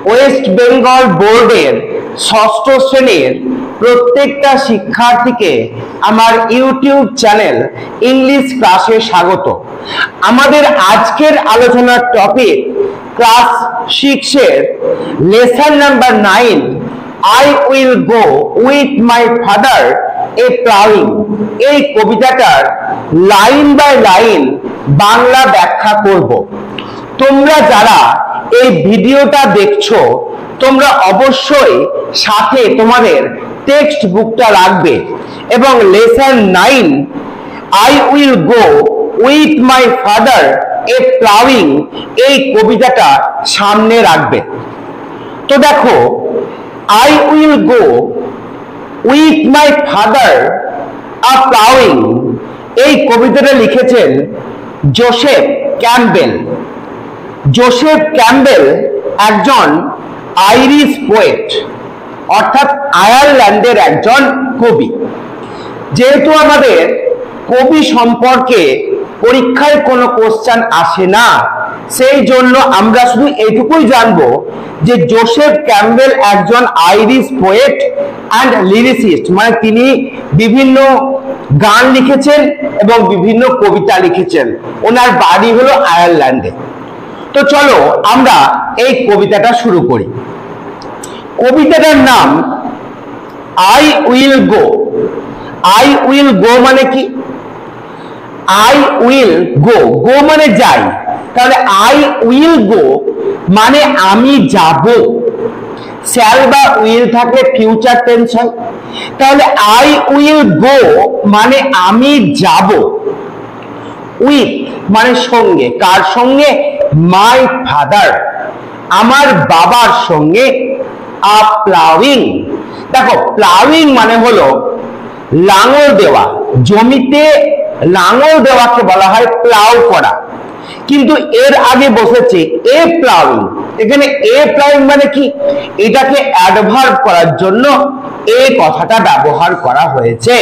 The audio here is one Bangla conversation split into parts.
ওয়েস্ট বেঙ্গল বোর্ডের ষষ্ঠ শ্রেণীর প্রত্যেকটা শিক্ষার্থীকে আমার ইউটিউব চ্যানেল ইংলিশ ক্লাসে স্বাগত। আমাদের আজকের আলোচনার টপিক ক্লাস 6 এর lesson number 9 I will go with my father a plowing। এই কবিতাটার লাইন বাই লাইন বাংলা ব্যাখ্যা করব। তোমরা যারা এই ভিডিওটা দেখছো তোমরা অবশ্যই সাথে তোমাদের টেক্সট বুকটা রাখবে এবং lesson 9 I will go with my father a plowing এই কবিতাটা সামনে রাখবে। তো দেখো, I will go with my father a plowing এই কবিতাটা লিখেছেন জোসেফ ক্যাম্পবেল। জোসেফ ক্যাম্পবেল একজন আইরিশ পোয়েট, অর্থাৎ আয়ারল্যান্ডের একজন কবি। যেহেতু আমাদের কবি সম্পর্কে পরীক্ষায় কোনো কোশ্চেন আসে না, সেই জন্য আমরা শুধু এইটুকুই জানবো যে জোসেফ ক্যাম্পবেল একজন আইরিশ পোয়েট অ্যান্ড লিরিসিস্ট, মানে তিনি বিভিন্ন গান লিখেছেন এবং বিভিন্ন কবিতা লিখেছেন। ওনার বাড়ি হলো আয়ারল্যান্ডে। তো চলো আমরা এই কবিতাটা শুরু করি। কবিতাটার নাম I will go। I will go মানে কি? I will go, go মানে যাই, তাহলে I will go মানে আমি যাব। shall বা will থাকলে ফিউচার টেন্স হয়, তাহলে I will go মানে আমি যাব। with মানে সঙ্গে, কার সঙ্গে? my father, আমার বাবার সঙ্গে। a plowing, দেখো প্লাউইং মানে হলো লাঙল দেওয়া, জমিতে লাঙল দেওয়াকে বলা হয় প্লাউ করা, কিন্তু এর আগে বসেছে এ প্লাউইং। এখানে এ প্লাউইং মানে কি? এটাকে অ্যাডভার্ব করার জন্য এ কথাটা ব্যবহার করা হয়েছে।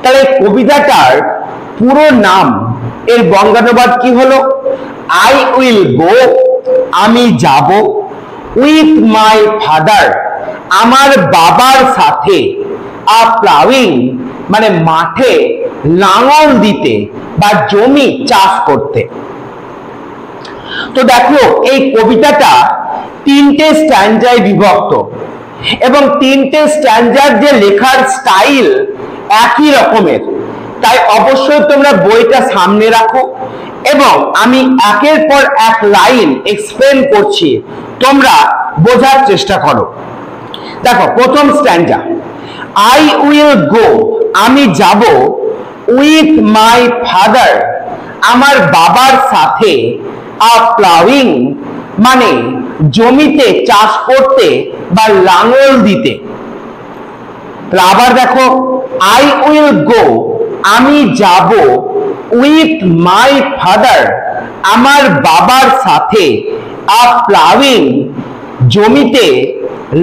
তাহলে কবিতাটার পুরো নাম, এর বঙ্গানুবাদ কি হলো? I will go আমি যাব, with my father আমার বাবার সাথে, a plowing মানে মাঠে লাঙল দিতে বা জমি চাষ করতে। তো দেখো, এই কবিতাটা 3টে স্ট্যান্জায় বিভক্ত এবং 3টে স্ট্যান্জার যে লেখার স্টাইল একই রকমের, তাই অবশ্যই তোমরা বইটা সামনে রাখো এবং আমি একের পর এক লাইন এক্সপ্লেন করছি, তোমরা বোঝার চেষ্টা করো। দেখো, প্রথম স্ট্যান্জা I will go আমি যাব, with my father আমার বাবার সাথে, a plowing মানে জমিতে চাষ করতে বা লাঙল দিতে। আবার দেখো, I will go আমি যাব, with my father আমার বাবার সাথে, a plowing জমিতে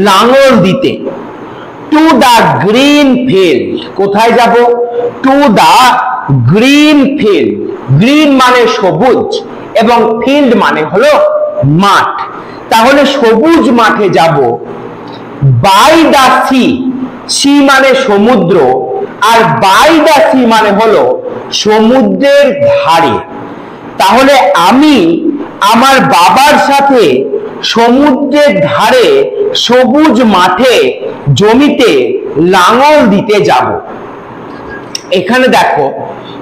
লাঙল দিতে। to the green field কোথায় যাব? to the green field, green মানে সবুজ এবং ফিল্ড মানে হলো মাঠ, তাহলে সবুজ মাঠে যাব। by the sea, sea মানে সমুদ্র, আর by the sea মানে হলো সমুদ্রের ধারে। তাহলে আমি আমার বাবার সাথে সমুদ্রের ধারে সবুজ মাঠে জমিতে লাঙল দিতে যাব। এখানে দেখো,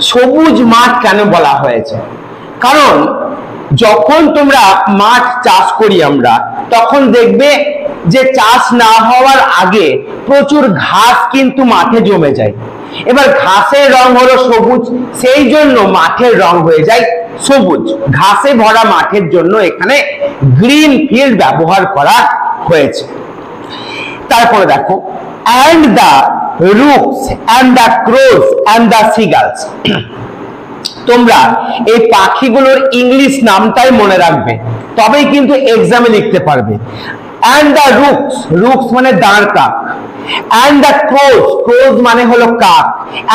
সবুজ মাঠ কেন বলা হয়েছে? কারণ যখন তোমরা মাঠ চাষ করি আমরা, তখন দেখবে যে চাষ না হওয়ার আগে প্রচুর ঘাস কিন্তু মাঠে জমে যায়। এবার ঘাসের রং হলো সবুজ, সেই জন্য মাঠের রং হয়ে যায় সবুজ। ঘাসে ভরা মাঠের জন্য এখানে গ্রিন ফিল্ড ব্যবহার করা হয়েছে। তারপরে দেখো, and the rooks and the crows and the seagulls তোমরা এই পাখিগুলোর ইংলিশ নামটাই মনে রাখবে, তবেই কিন্তু এক্সামে লিখতে পারবে। and the rooks, rooks মানে দাঁড় কাক, and the crows, crows মানে হলো কাক,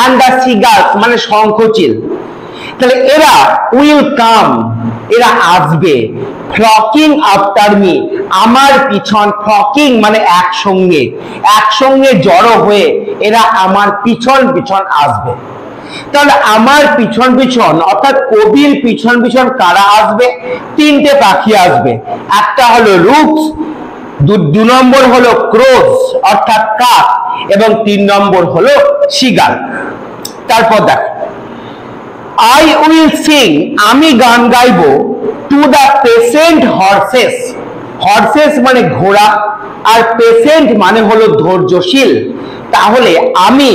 and the seagulls মানে শঙ্খচিল। তাহলে এরা will come, এরা আসবে ফ্লকিং আফটার মি, আমার পিছন, ফ্লকিং মানে একসঙ্গে জড়ো হয়ে এরা আমার পিছন পিছন আসবে। তাহলে আমার পিছন পিছন অর্থাৎ কবির পিছন পিছন কারা আসবে? তিনটে পাখি আসবে, একটা হলো রুকস, দু নম্বর হলো ক্রোজ অর্থাৎ কাক, এবং 3 নম্বর হলো সিগাল। তারপর দেখো, আই উইল সিং, আমি গান গাইবো, to the patient horses, horses মানে ঘোড়া, আর পেশেন্ট মানে হলো ধৈর্যশীল। তাহলে আমি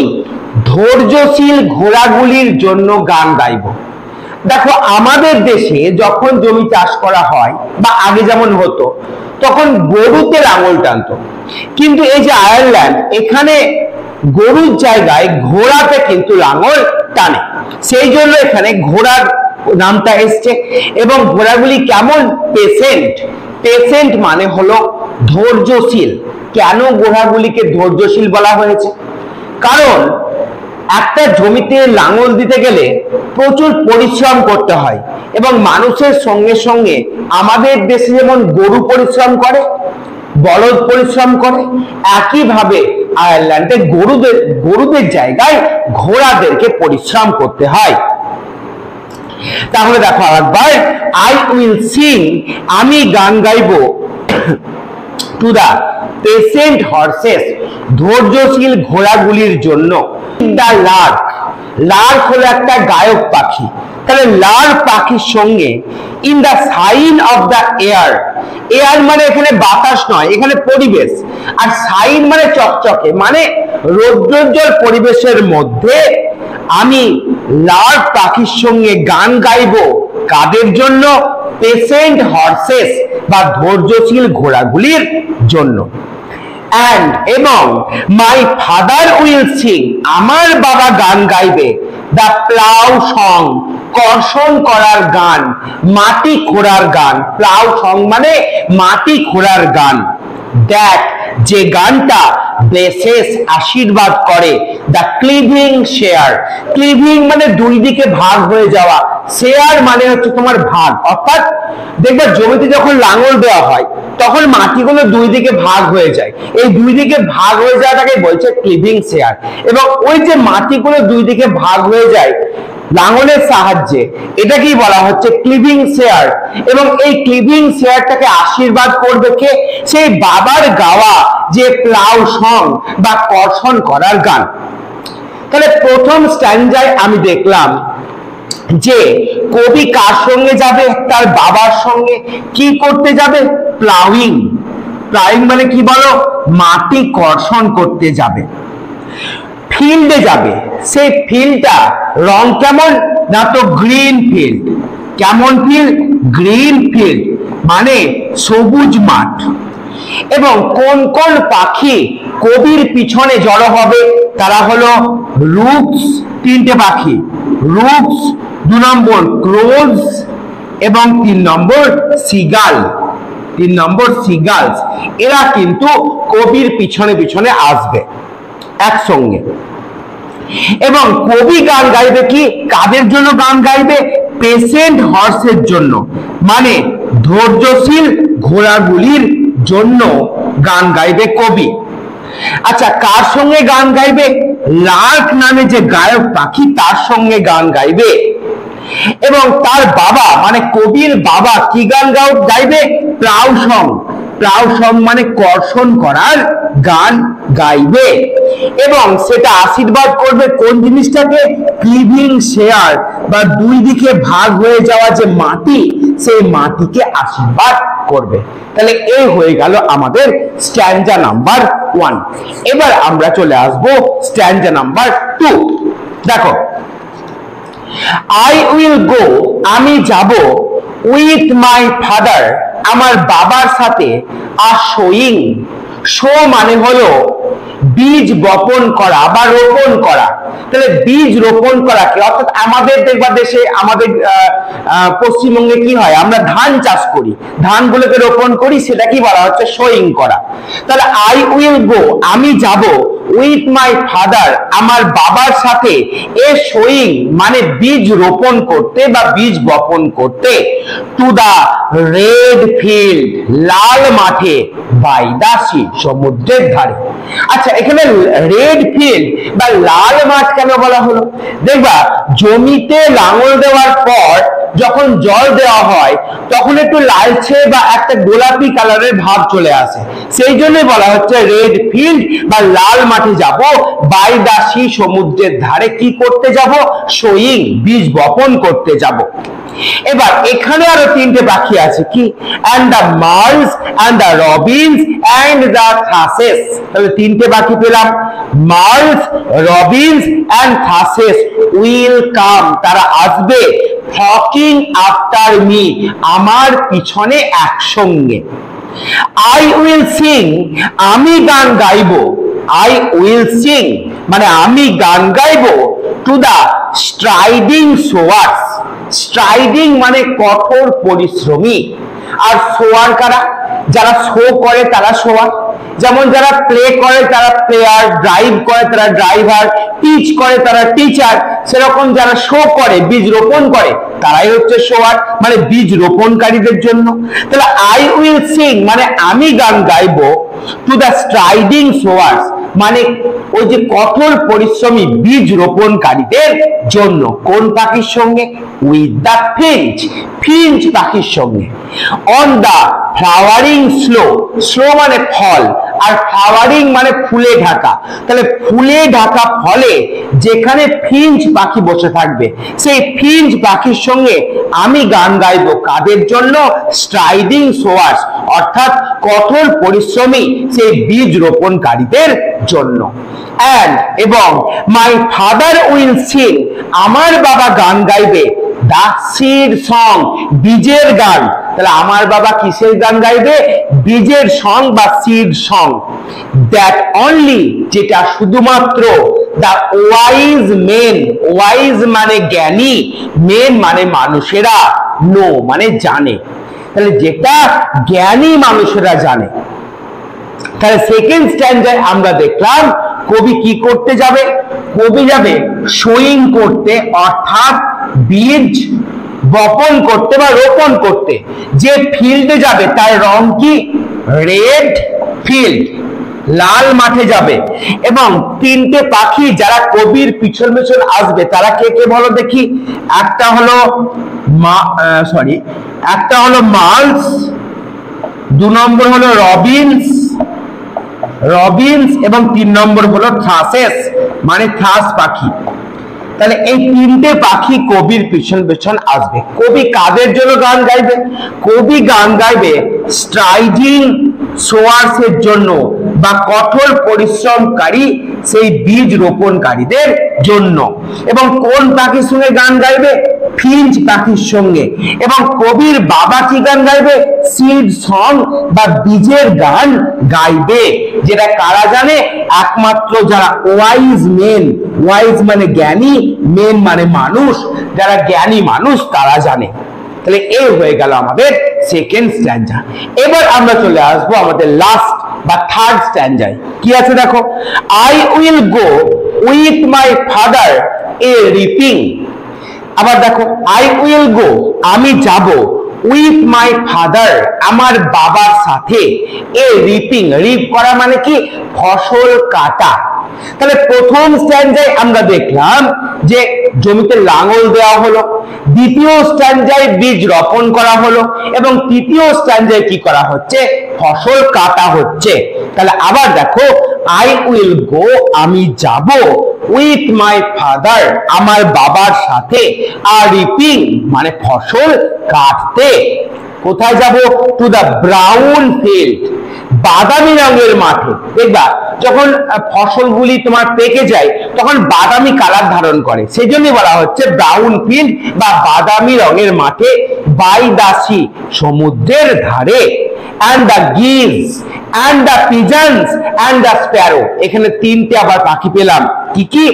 ধৈর্যশীল ঘোড়াগুলির জন্য গান গাইবো। দেখো আমাদের দেশে যখন জমি চাষ করা হয় বা আগে যেমন হতো, তখন গরুতে লাঙল টানতো, কিন্তু এই যে আয়ারল্যান্ড, এখানে গরুর জায়গায় ঘোড়াতে কিন্তু লাঙল টানে, সেই জন্য এখানে ঘোড়ার নামটা এসছে। এবং ঘোড়াগুলি কেমন? পেশেন্ট, পেশেন্ট মানে হলো ধৈর্যশীল। কেন ঘোড়াগুলিকে ধৈর্যশীল বলা হয়েছে? কারণ একটা জমিতে লাঙল দিতে গেলে প্রচুর পরিশ্রম করতে হয়, এবং মানুষের সঙ্গে সঙ্গে আমাদের দেশে যেমন গরু পরিশ্রম করে, বলদ পরিশ্রম করে, একইভাবে আয়ারল্যান্ডে গরুদের জায়গায় ঘোড়াদেরকে পরিশ্রম করতে হয়। তাহলে দেখো আরেকবার, আই উইল সিং, আমি গান গাইবো, টু দা পেশেন্ট হর্সেস, ধৈর্যশীল ঘোড়াগুলির জন্য। দা লার্ক, লার্ক হলো একটা গায়ক পাখি, তাহলে লার্ক পাখির সঙ্গে in the sign of the air, air মানে এখানে বাতাস নয়, এখানে পরিবেশ, আর সাইন মানে চকচকে, মানে রৌদ্রোজ্জ্বল পরিবেশের মধ্যে আমি লার্ক পাখির সঙ্গে গান গাইবো। কাদের জন্য? পেশেন্ট হর্সেস বা ধৈর্যশীল ঘোড়াগুলির জন্য। and এবং মাই ফাদার উইল সিং, আমার বাবা গান গাইবে, দ্য প্লাউ সং, কর্ষণ করার গান, মাটি খোঁড়ার গান। প্লাউ সং মানে মাটি খোঁড়ার গান। দ্যাট, যে গানটা ব্লেসেস, আশীর্বাদ করে, দ্য ক্লিভিং শেয়ার, ক্লিভিং মানে দুই দিকে ভাগ হয়ে যাওয়া, শেয়ার মানে হচ্ছে তোমার ভাগ, অর্থাৎ দেখবে জমিতে যখন লাঙল দেওয়া হয় তখন মাটিগুলো দুই দিকে ভাগ হয়ে যায়, এই দুই দিকে ভাগ হয়ে যাওয়াটাকে বলছে ক্লিভিং শেয়ার। এবং ওই যে মাটিগুলো দুই দিকে ভাগ হয়ে যায় লাঙলের সাহায্যে, এটাকেই বলা হচ্ছে ক্লিভিং শেয়ার। এবং এই ক্লিভিং শেয়ারটাকে আশীর্বাদ করবে কে? সেই বাবার গাওয়া যে প্লাউ সং বা কর্ষণ করার গান। তাহলে প্রথম স্ট্যান্জায় আমি দেখলাম যে কবি কার সঙ্গে যাবে? তার বাবার সঙ্গে। কি করতে যাবে? প্লাউইং। প্লাউইং মানে কি বলো? মাটি কর্ষণ করতে যাবে। ফিল্ডে যাবে, সেই ফিল্ডটা রং কেমন? না তো গ্রিন ফিল্ড। কেমন ফিল্ড? গ্রিন ফিল্ড মানে সবুজ মাঠ। এবং কোন কোন পাখি কবির পিছনে জড়ো হবে? তারা হলো রুকস, তিনটে পাখি, রুকস, 2 নম্বর ক্রোজ, এবং 3 নম্বর সিগাল, 3 নম্বর সিগালস। এরা কিন্তু কবির পিছনে পিছনে আসবে একসঙ্গে। এবং কবি গান গাইবে কি? কাদের জন্য গান গাইবে? পেশেন্ট হর্সের জন্য, মানে ধৈর্যশীল ঘোড়াগুলির জন্য গান গাইবে কবি। আচ্ছা, কার সঙ্গে গান গাইবে? লার্ক নামে যে গায়ক পাখি, তার সঙ্গে গান গাইবে। এবং তার বাবা মানে কবির বাবা কি গান গাইবে? Plough song. প্লাউ সং মানে কর্ষণ করার গান গাইবে। এবং সেটা আশীর্বাদ করবে কোন জিনিসটাকে? ক্লিভিং শেয়ার বা দুই দিকে ভাগ হয়ে যাওয়া যে মাটি, সেই মাটিকে আশীর্বাদ করবে। তাহলে এই হয়ে গেল আমাদের স্ট্যান্জা নাম্বার 1। এবার আমরা চলে আসবো স্ট্যান্জা নাম্বার 2। দেখো, আই উইল গো, আমি যাব, উইথ মাই ফাদার, আমার বাবার সাথে, আর শোয়িং। শো মানে হলো বীজ বপন করা বা রোপণ করা। তাহলে বীজ রোপণ করা কি, অর্থাৎ আমাদের দেখবা দেশে, আমাদের পশ্চিমবঙ্গে কি হয়, আমরা ধান চাষ করি, ধানগুলোকে রোপণ করি, সেটা কি বলা হচ্ছে সোয়িং করা। তাহলে আই উইল গো, আমি যাব, উইথ মাই ফাদার, আমার বাবার সাথে, এ সোয়িং মানে বীজ রোপণ করতে বা বীজ বপন করতে, টু দা রেড ফিল্ড, লাল মাঠে, বাই দা সি, সমুদ্রের ধারে। আচ্ছা, এখানে রেড ফিল্ড বা লাল মাঠ কেন বলা হলো? দেখবা জমিতে লাঙল দেওয়ার পর যখন জল দেওয়া হয় তখন একটু লালচে বা একটা গোলাপি কালারের ভাব চলে আসে, সেই জন্য বলা হচ্ছে রেড ফিল্ড বা লাল মাঠে যাব, বাই দা সি, সমুদ্রের ধারে কি করতে যাব? সোয়িং, বীজ বপন করতে যাব। এবার এখানে আরো তিনটে পাখি আছে, কি? and the mouse and the robins and the thrushes। তাহলে তিনটে পাখি পেলাম, mouse, robins and thrushes will come, তারা আসবে, flocking after me, আমার পিছনে একসঙ্গে। I will sing, আমি গান গাইবো, I will sing মানে আমি গান গাইবো, to the striding sowers, স্ট্রাইডিং মানে কঠোর পরিশ্রমী, আর সোয়ার কারা? যারা শো করে তারা সোয়ার, যেমন যারা প্লে করে তারা প্লেয়ার, ড্রাইভ করে তারা ড্রাইভার, টিচ করে তারা টিচার, সেরকম যারা শো করে, বীজ রোপণ করে, তারাই হচ্ছে সোয়ার, মানে বীজ রোপণকারীদের জন্য। তাহলে আই উইল সিং মানে আমি গান গাইবো, টু দ্য স্ট্রাইডিং সোয়ার্স মানে ওই যে কঠোর পরিশ্রমী বীজ রোপণকারীদের জন্য। কোন পাখির সঙ্গে? উইথ দ্য ফিঞ্চ, ফিঞ্চ পাখির সঙ্গে। On the flowering slow, slow মানে ফল, আর ফ্লাওয়ারিং মানে ফুলে ঢাকা, তাহলে ফুলে ঢাকা ফলে যেখানে ফিঞ্চ পাখি বসে থাকবে, সেই ফিঞ্চ পাখির সঙ্গে আমি গান গাইবো, কাদের জন্য? স্ট্রাইডিং সোয়ার্স অর্থাৎ কঠোর পরিশ্রমী সেই বীজ রোপণকারীদের জন্য। and এবং মাই ফাদার উইল সিং, আমার বাবা গান গাইবে, দা সিড সং, বীজের গান। তাহলে আমার বাবা কিসের গান গাইবে? বীজের সং বা সিড সং। দ্যাট অনলি, যেটা শুধুমাত্র, দা ওয়াইজ মেন, ওয়াইজ মানে জ্ঞানী, মেন মানে মানুষেরা, নো মানে জানে, তাহলে যেটা জ্ঞানী মানুষেরা জানে। তাহলে সেকেন্ড স্ট্যান্ডার্ড আমরা দেখলাম কবি কি করতে যাবে? কবি যাবে সোয়িং করতে, অর্থাৎ বীজ বপন করতে বা রোপণ করতে। যে ফিল্ডে যাবে তার রং কি? রেড ফিল্ড, লাল মাঠে যাবে। এবং তিনটে পাখি যারা কবির পিছন পিছন আসবে তারা কে কে বলো দেখি? একটা হলো একটা হলো মাল্স, দু নম্বর হলো রবিনস, রবিনস এবং তিন নম্বর হলো থ্রাসেস মানে থ্রাস পাখি। তাহলে এই তিনটে পাখি কবির পিছন পিছন আসবে। কবি কাদের জন্য গান গাইবে? কবি গান গাইবে স্ট্রাইডিং সোয়ার্স এর জন্য বা কঠোর পরিশ্রমকারী সেই বীজ রোপণকারীদের জন্য। এবং কোন পাখির সঙ্গে গান গাইবে? ফিঞ্চ পাখির সঙ্গে। এবং কবির বাবা কি গান গাইবে? সিড সং বা বীজের গান গাইবে। যেটা কারা জানে? একমাত্র যারা ওয়াইজ মেন, ওয়াইজ মানে জ্ঞানী, মেন মানে মানুষ, যারা জ্ঞানী মানুষ তারা জানে। তাহলে এই হয়ে গেল আমাদের সেকেন্ড স্ট্যান্জা। এবার আমরা চলে আসবো আমাদের লাস্ট বা থার্ড স্ট্যান্জায়। কি আছে দেখো? I will go with my father A reaping. আবার দেখো, আই উইল গো আমি যাব, উইথ মাই ফাদার আমার বাবার সাথে, এ রিপিং, রিপ করা মানে কি? ফসল কাটা। তাহলে প্রথম স্ট্যান্জায় আমরা দেখলাম যে জমিতে লাঙল দেওয়া হলো, দ্বিতীয় স্ট্যান্জায় বীজ রোপণ করা হলো, এবং তৃতীয় স্ট্যান্জায় কি করা হচ্ছে? ফসল কাটা হচ্ছে। তাহলে আবার দেখো, আই উইল গো আমি যাব, উইথ মাই ফাদার আমার বাবার সাথে, আর রিপিং মানে ফসল কাটতে। কোথায় যাব? টু দা ব্রাউন ফিল্ড, বাদামি রঙের মাঠে। দেখবা যখন ফসলগুলি তোমার পেকে যায় তখন বাদামি কালার ধারণ করে, সেই জন্য বলা হচ্ছে ব্রাউন ফিল্ড বা বাদামি রঙের মাঠে, বাই দা সি সমুদ্রের ধারে, and the geese and the pigeons and the sparrow, এখানে তিনটে আবার পাখি পেলাম, কি কি?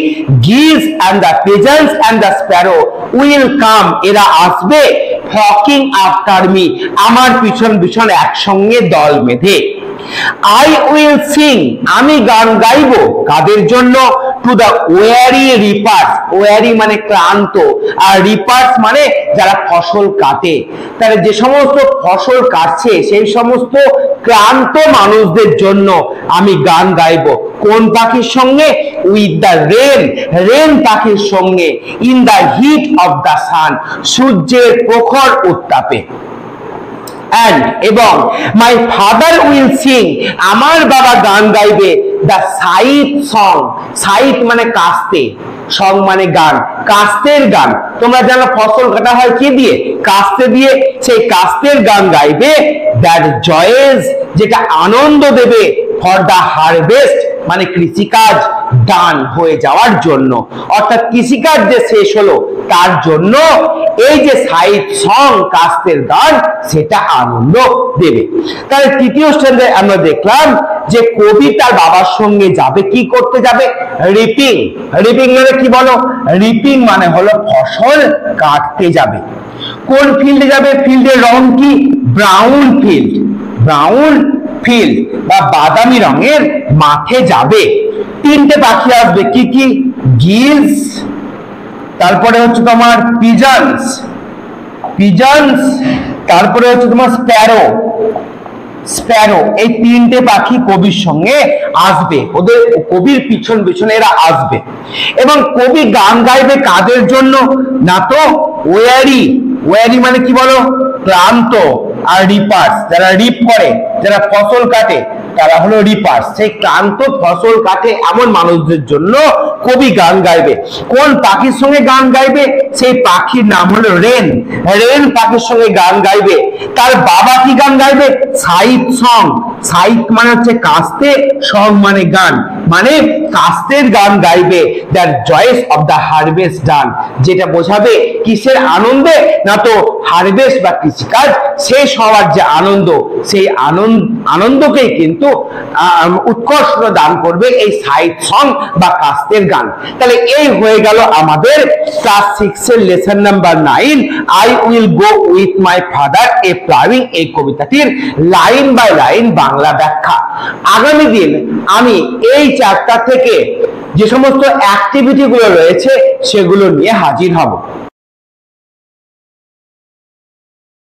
geese and the pigeons and the sparrow will come, এরা আসবে, flocking after me, আমার পিছন পিছন একসঙ্গে দল বেঁধে। I will sing, আমি গান গাইবো, কাদের জন্য? to the weary reapers, weary মানে ক্লান্ত, আর reapers মানে যারা ফসল কাটে, তাহলে যে সমস্ত ফসল কাটছে সেই সমস্ত ক্লান্ত মানুষদের জন্য আমি গান গাইবো। কোন পাখির সঙ্গে? with the rain পাখির সঙ্গে, in the heat of the sun, সূর্যের প্রখর উত্তাপে। and এবং my father will sing, আমার বাবা গান গাইবে, the scythe song, scythe মানে কাস্তে, song মানে গান, কাস্তের গান, তোমরা জানো ফসল কাটা হয় কি দিয়ে? কাস্তে দিয়ে, সেই কাস্তের গান গাইবে, that joys, যেটা আনন্দ দেবে, for the harvest মানে কৃষিকাজ ডান হয়ে যাওয়ার জন্য, অর্থাৎ কৃষিকাজ যে শেষ হলো তার জন্য এই যে সাইড সং, কাস্তের গান, সেটা আনন্দ দেবে। তাহলে তৃতীয় স্ট্যান্ডার্ডে আমরা দেখলাম যে কবি তার বাবার সঙ্গে যাবে, কি করতে যাবে? রিপিং। রিপিং মানে কি বলো? রিপিং মানে হলো ফসল কাটতে যাবে। কোন ফিল্ডে যাবে? ফিল্ডের রং কি? ব্রাউন ফিল্ড, ব্রাউন ফিল্ড বা বাদামি রঙের মাঠে যাবে। তিনটে পাখি আসবে, কি কি? গিজ, তারপরে হচ্ছে তোমার পিজনস, পিজনস, তারপরে হচ্ছে তোমার স্প্যারো, স্প্যারো, এই তিনটে পাখি কবির সঙ্গে আসবে, ওদের কবির পিছন পিছনে এরা আসবে। এবং কবি গান গাইবে কাদের জন্য? না তো ওয়ারি, ওয়ারি মানে কি বলো? ক্লান্ত, আর রিপার্স, যারা রিপ করে, যারা ফসল কাটে, তারা হলো রিপার্স, সেই ক্লান্ত ফসল কাটে এমন মানুষদের জন্য কবি গান গাইবে। কোন পাখির সঙ্গে গান গাইবে? সেই পাখির নাম হলো রেন, রেন পাখির সঙ্গে গান গাইবে। তার বাবা কি গান গাইবে? সাইথ সং, সাইথ মানে হচ্ছে কাস্তে, সং মানে গান, মানে কাস্তের গান গাইবে, that joys of the harvest done, যেটা বোঝাবে কিসের আনন্দে? না তো হারভেস্ট বা কৃষিকাজ শেষ হওয়ার যে আনন্দ, সেই আনন্দকেই কিন্তু উৎকর্ষ দান করবে এই সাইড সং বা কাস্তের গান। তাহলে এই হয়ে গেল আমাদের ক্লাস 6 এর lesson number 9, I will go with my father A ploughing, এই কবিতাটির লাইন বাই লাইন বাংলা ব্যাখ্যা। আগামী দিন আমি এই চ্যাপ্টার থেকে যে সমস্ত অ্যাক্টিভিটি গুলো রয়েছে সেগুলো নিয়ে হাজির হব।